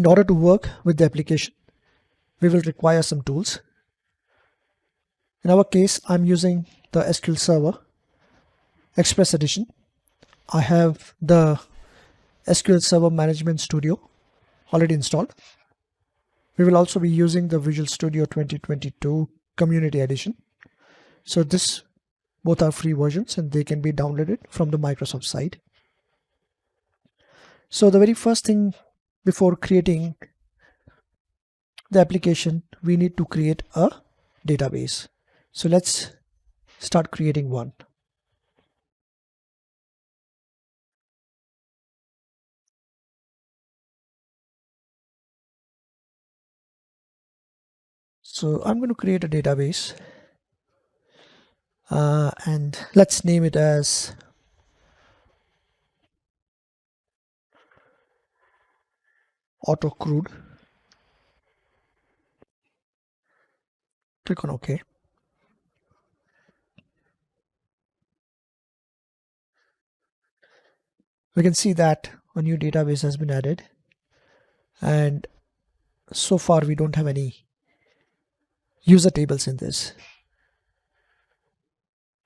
In order to work with the application, we will require some tools. In our case, I'm using the SQL Server Express Edition. I have the SQL Server Management Studio already installed. We will also be using the Visual Studio 2022 Community Edition. So both are free versions and they can be downloaded from the Microsoft site. So the very first thing before creating the application, we need to create a database. So let's start creating one. So I'm going to create a database and let's name it as Crud. Click on OK. We can see that a new database has been added, and so far we don't have any user tables in this.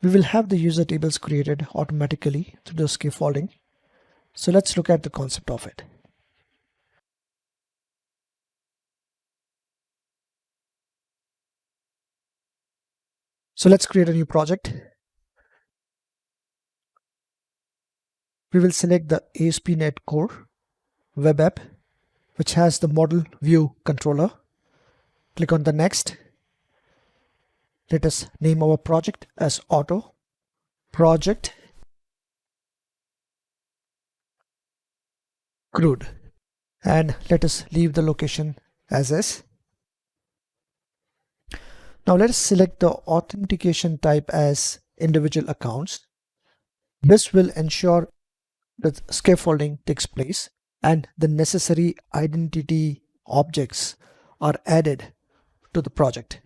We will have the user tables created automatically through the scaffolding. So let's look at the concept of it. So let's create a new project. We will select the Aspnet core web app, which has the model view controller. Click on the next. Let us name our project as Auto Project Crud, and let us leave the location as is. Now let us select the authentication type as individual accounts. This will ensure that scaffolding takes place and the necessary identity objects are added to the project.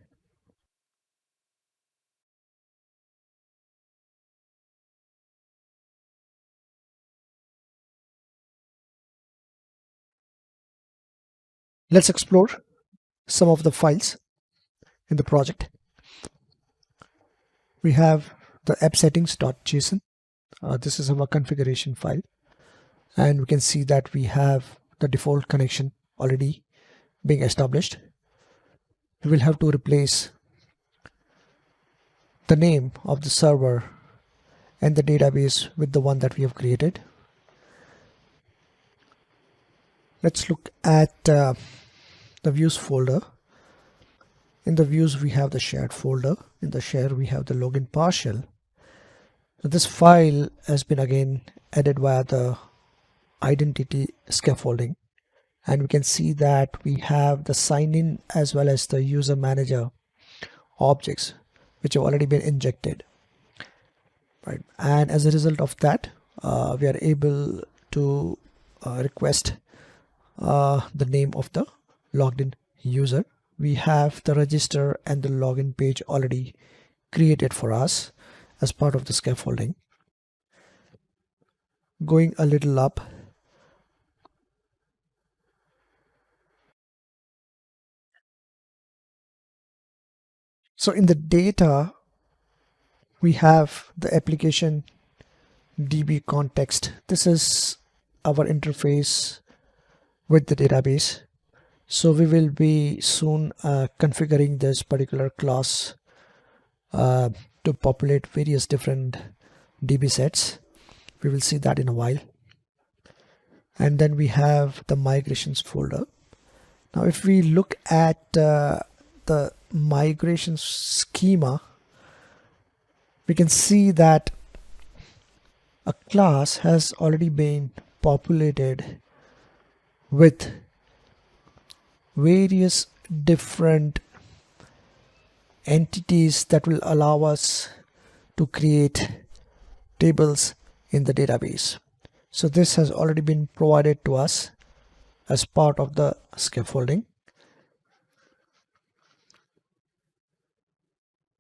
Let's explore some of the files in the project. We have the app settings.json. This is our configuration file, and we can see that we have the default connection already being established. We will have to replace the name of the server and the database with the one that we have created. Let's look at the views folder. In the views, we have the shared folder. In the share, we have the login partial. So this file has been again added via the identity scaffolding, and we can see that we have the sign in as well as the user manager objects which have already been injected, right? And as a result of that, we are able to request the name of the logged in user. We have the register and the login page already created for us as part of the scaffolding. Going a little up, so in the data we have the application DB context. This is our interface with the database. So we will be soon configuring this particular class to populate various different DB sets. We will see that in a while. And then we have the migrations folder. Now if we look at the migration schema, we can see that a class has already been populated with various different entities that will allow us to create tables in the database. So this has already been provided to us as part of the scaffolding.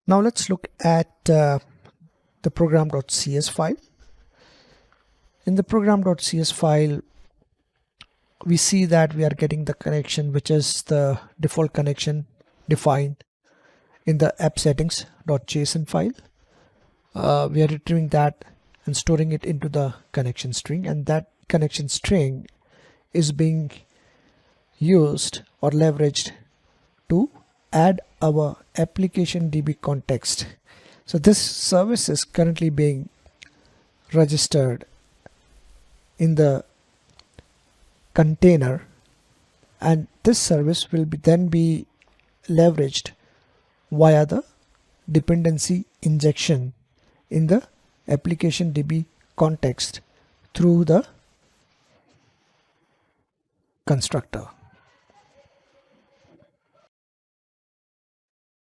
Now let's look at the program.cs file. In the program.cs file, we see that we are getting the connection, which is the default connection defined in the app settings.json file. We are retrieving that and storing it into the connection string, and that connection string is being used or leveraged to add our application DB context. So this service is currently being registered in the container, and this service will then be leveraged via the dependency injection in the application DB context through the constructor.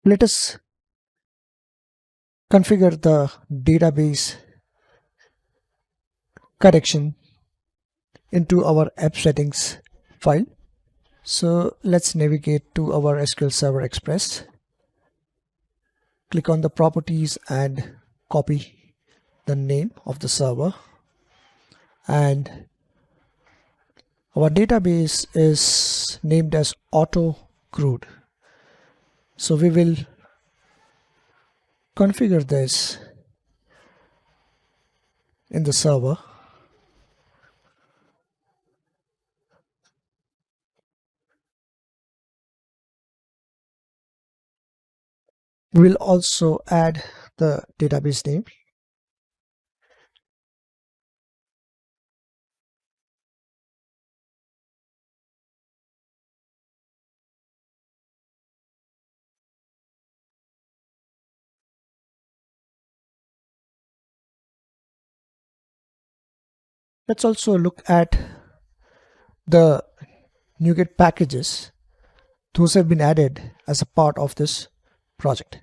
Let us configure the database connection into our app settings file. So let's navigate to our SQL Server Express. Click on the properties and copy the name of the server. And our database is named as Crud. So we will configure this in the server. We'll also add the database name. Let's also look at the NuGet packages. Those have been added as a part of this project.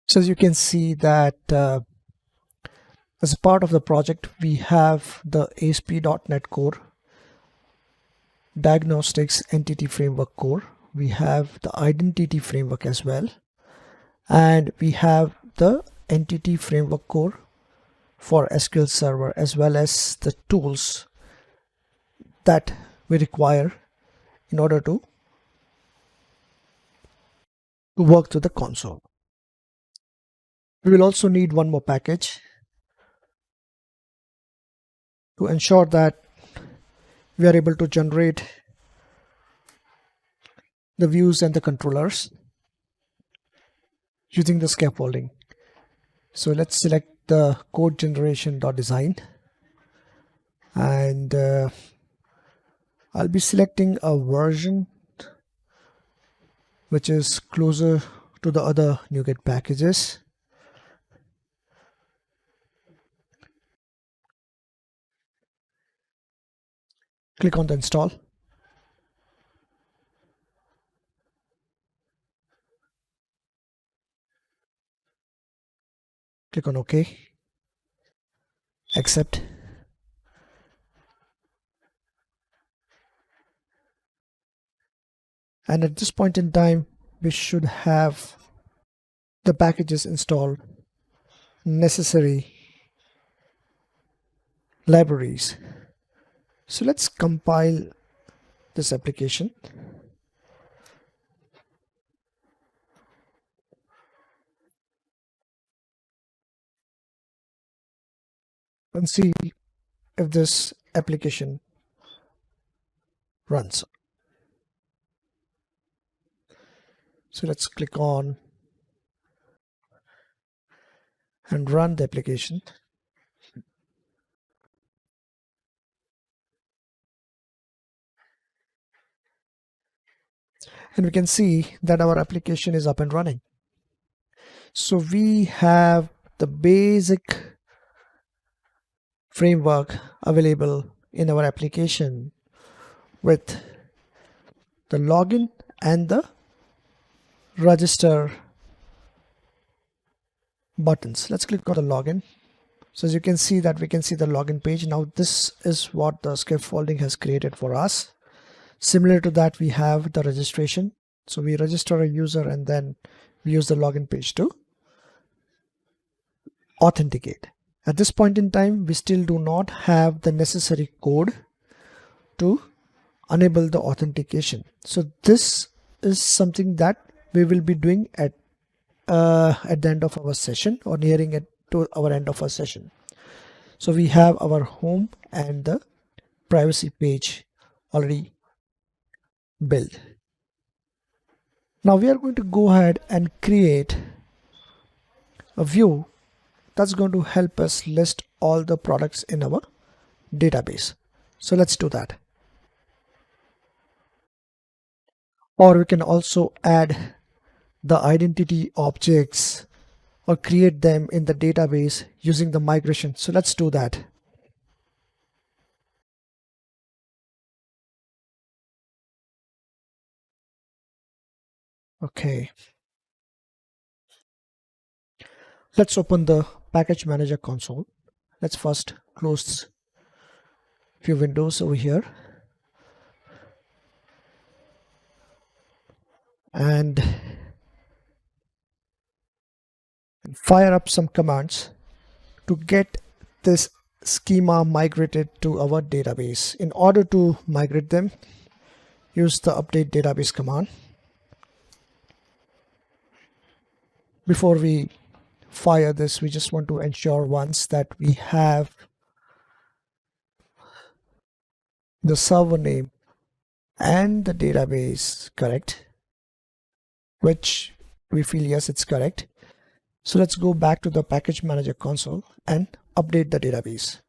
So as you can see that as a part of the project, we have the ASP.NET Core, Diagnostics Entity Framework Core, we have the Identity Framework as well, and we have the Entity Framework Core for SQL Server, as well as the tools that we require in order to work through the console. We will also need one more package to ensure that we are able to generate the views and the controllers using the scaffolding. So let's select the code generation.design, and I'll be selecting a version which is closer to the other NuGet packages. Click on the install. Click on OK. Accept. And at this point in time, we should have the packages installed, necessary libraries. So let's compile this application. And see if this application runs. So let's click on and run the application. And we can see that our application is up and running. So we have the basic framework available in our application with the login and the register buttons. Let's click on the login. So as you can see that we can see the login page. Now this is what the scaffolding has created for us. Similar to that, we have the registration. So we register a user and then we use the login page to authenticate. At this point in time, we still do not have the necessary code to enable the authentication. So this is something that we will be doing at the end of our session, or nearing it to our end of our session. So we have our home and the privacy page already built. Now we are going to go ahead and create a view that's going to help us list all the products in our database. So let's do that. Or we can also add the identity objects or create them in the database using the migration. So let's do that. Okay. Let's open the package manager console. Let's first close a few windows over here and fire up some commands to get this schema migrated to our database. In order to migrate them, use the update database command. Before we fire this, we just want to ensure once that we have the server name and the database correct, which we feel yes, it's correct. So let's go back to the package manager console and update the database.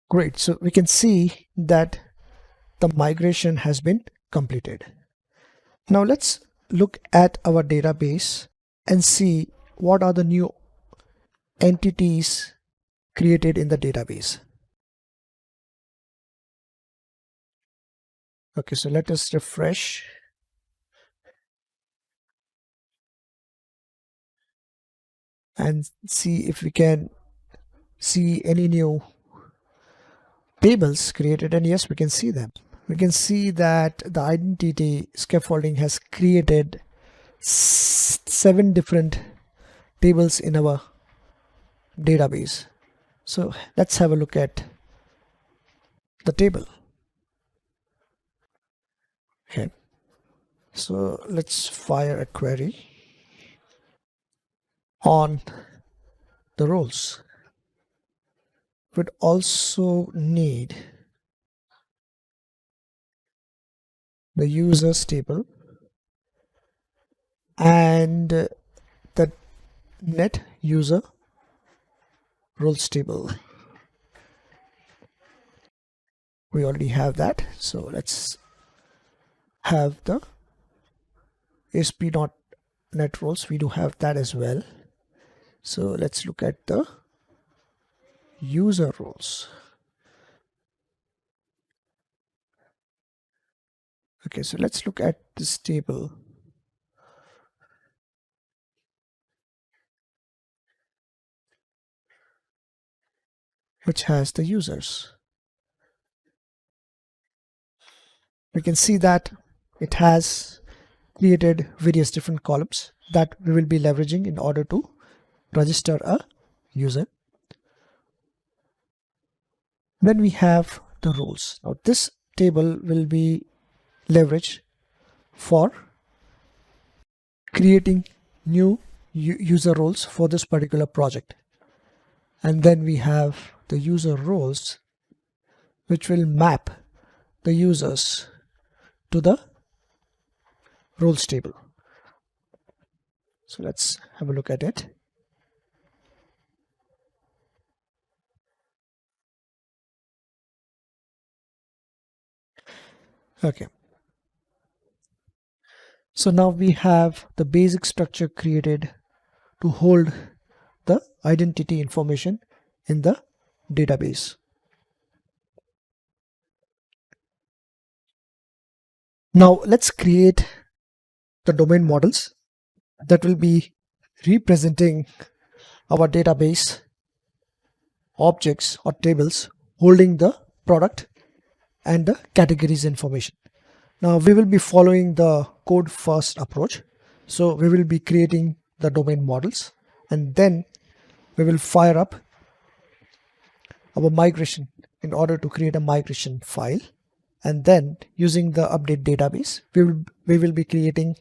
Great, so we can see that the migration has been completed. Now let's look at our database and see what are the new entities created in the database. Okay, so let us refresh. And see if we can see any new tables created, and yes, we can see them. We can see that the identity scaffolding has created 7 different tables in our database. So let's have a look at the table. Okay, so let's fire a query on the roles. We'd also need the users table and the net user roles table. We already have that, so let's have the ASP.NET roles. We do have that as well. So let's look at the user roles. Okay, so let's look at this table. Which has the users. We can see that it has created various different columns that we will be leveraging in order to register a user. Then we have the roles. Now this table will be leveraged for creating new user roles for this particular project. And then we have the user roles, which will map the users to the roles table. So let's have a look at it. Okay. So now we have the basic structure created to hold the identity information in the database. Now let's create the domain models that will be representing our database objects or tables holding the product and the categories information. Now we will be following the code first approach. So we will be creating the domain models, and then we will fire up our migration in order to create a migration file, and then using the update database we will be creating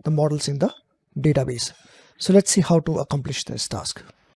the models in the database. So let's see how to accomplish this task.